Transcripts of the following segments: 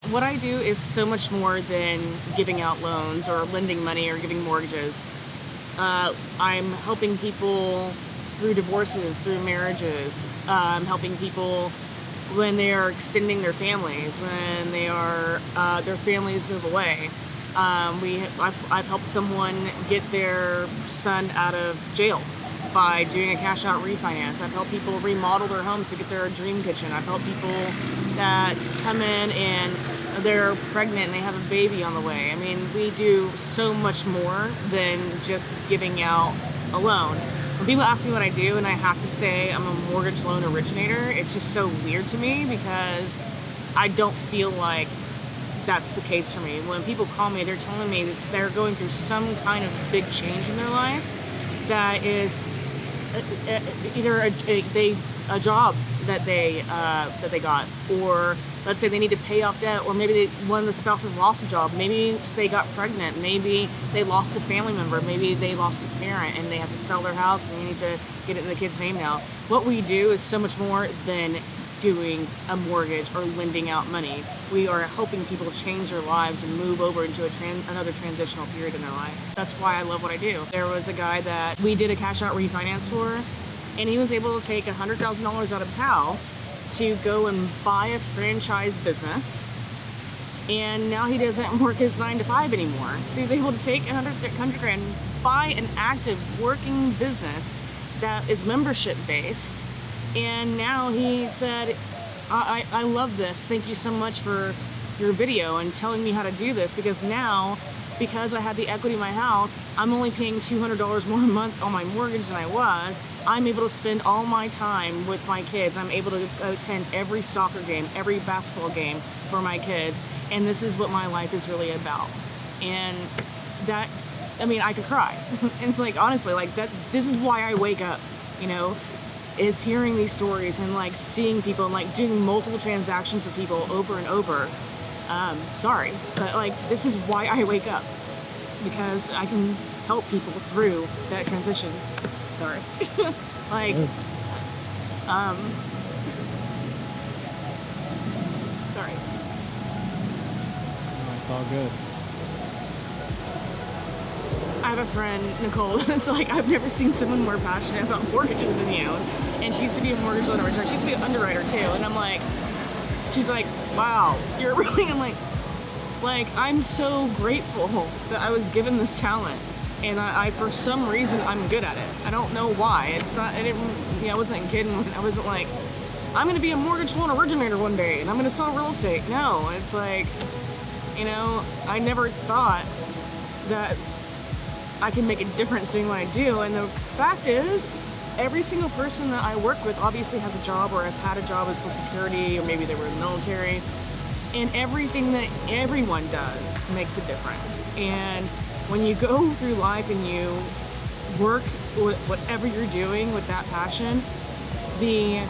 what I do is so much more than giving out loans or lending money or giving mortgages. I'm helping people through divorces, through marriages. I'm helping people when they are extending their families, when they are their families move away. I've helped someone get their son out of jail by doing a cash out refinance. I've helped people remodel their homes to get their dream kitchen. I've helped people that come in and they're pregnant and they have a baby on the way. I mean, we do so much more than just giving out a loan. When people ask me what I do and I have to say I'm a mortgage loan originator, it's just so weird to me because I don't feel like that's the case for me. When people call me, they're telling me this, they're going through some kind of big change in their life that is either a job that they got, or let's say they need to pay off debt, or maybe one of the spouses lost a job, maybe they got pregnant, maybe they lost a family member, maybe they lost a parent and they have to sell their house and they need to get it in the kid's name now. What we do is so much more than doing a mortgage or lending out money. We are helping people change their lives and move over into another transitional period in their life. That's why I love what I do. There was a guy that we did a cash out refinance for, and he was able to take $100,000 out of his house to go and buy a franchise business, and now he doesn't work his 9 to 5 anymore. So he's able to take $100 grand, buy an active working business that is membership based. And now he said, I love this. Thank you so much for your video and telling me how to do this, because now, because I had the equity in my house, I'm only paying $200 more a month on my mortgage than I was. I'm able to spend all my time with my kids. I'm able to attend every soccer game, every basketball game for my kids. And this is what my life is really about. And that, I mean, I could cry. And it's like, honestly, like that, this is why I wake up, you know, is hearing these stories and like seeing people and like doing multiple transactions with people over and over. Sorry, but like this is why I wake up, because I can help people through that transition. Sorry. Like, sorry. No, it's all good. I have a friend, Nicole, that's like, I've never seen someone more passionate about mortgages than you. And she used to be a mortgage loan originator. She used to be an underwriter too. And I'm like, she's like, wow, you're really, I'm like, I'm so grateful that I was given this talent. And I for some reason, I'm good at it. I don't know why. It's not, I wasn't kidding. I wasn't like, I'm going to be a mortgage loan originator one day and I'm going to sell real estate. No, it's like, you know, I never thought that I can make a difference doing what I do. And the fact is, every single person that I work with obviously has a job or has had a job with Social Security, or maybe they were in the military. And everything that everyone does makes a difference. And when you go through life and you work with whatever you're doing with that passion, the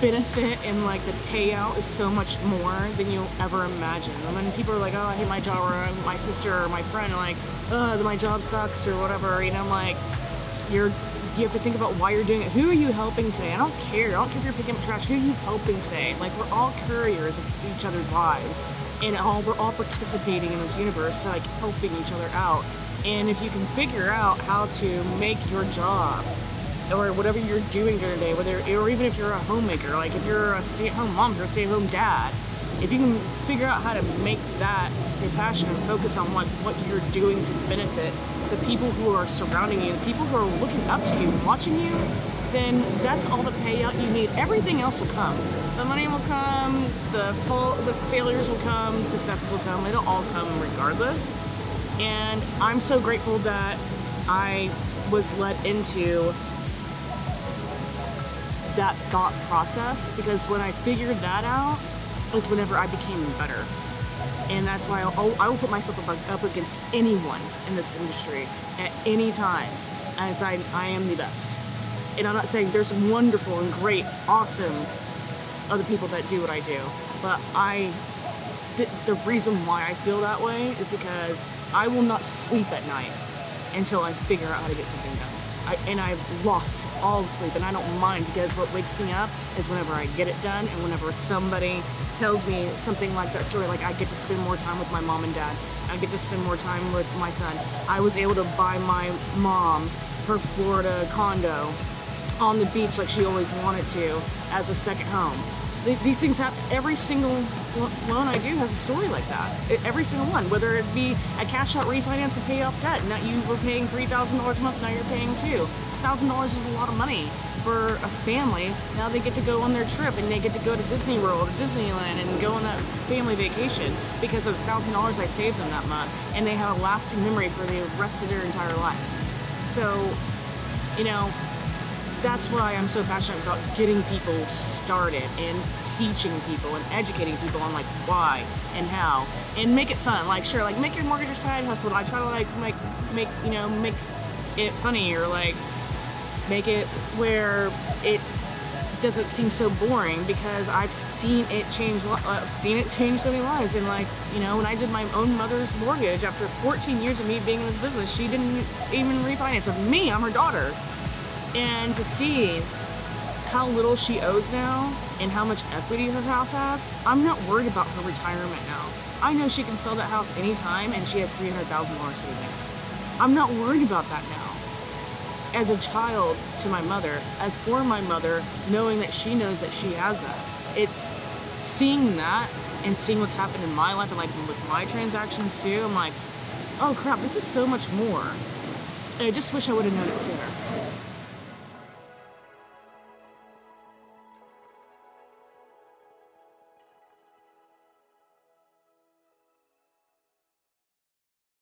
benefit and like the payout is so much more than you ever imagine. And when people are like, oh, I hate my job, or my sister or my friend are like, oh, my job sucks or whatever, you know, I'm like, you have to think about why you're doing it. Who are you helping today? I don't care if you're picking up trash. Who are you helping today? Like, we're all couriers of each other's lives, and we're all participating in this universe, like helping each other out. And if you can figure out how to make your job or whatever you're doing during the day, or even if you're a homemaker, like if you're a stay-at-home mom or a stay-at-home dad, if you can figure out how to make that your passion and focus on what you're doing to benefit the people who are surrounding you, the people who are looking up to you and watching you, then that's all the payout you need. Everything else will come. The money will come, the failures will come, successes will come. It'll all come regardless. And I'm so grateful that I was led into that thought process, because when I figured that out, it's whenever I became better. And that's why I will put myself up against anyone in this industry at any time, as I am the best. And I'm not saying there's wonderful and great, awesome other people that do what I do, but the reason why I feel that way is because I will not sleep at night until I figure out how to get something done. and I've lost all the sleep, and I don't mind, because what wakes me up is whenever I get it done, and whenever somebody tells me something like that story, like I get to spend more time with my mom and dad, I get to spend more time with my son. I was able to buy my mom her Florida condo on the beach like she always wanted to, as a second home. These things happen. Every single loan I do has a story like that. Every single one, whether it be a cash out refinance to pay off debt. Now you were paying $3,000 a month, now you're paying $2,000 is a lot of money for a family. Now they get to go on their trip, and they get to go to Disney World or Disneyland and go on that family vacation because of $1,000 I saved them that month, and they have a lasting memory for the rest of their entire life. So, you know, that's why I'm so passionate about getting people started and teaching people and educating people on like why and how, and make it fun. Like, sure, like make your mortgage your side hustle. I try to like make it funny, or like make it where it doesn't seem so boring, because I've seen it change. I've seen it change so many lives. And like, you know, when I did my own mother's mortgage after 14 years of me being in this business, she didn't even refinance of me. I'm her daughter. And to see how little she owes now and how much equity her house has, I'm not worried about her retirement now. I know she can sell that house anytime, and she has $300,000 saving. I'm not worried about that now. As a child to my mother, as for my mother, knowing that she knows that she has that. It's seeing that and seeing what's happened in my life, and like with my transactions too, I'm like, oh crap, this is so much more. And I just wish I would have known it sooner.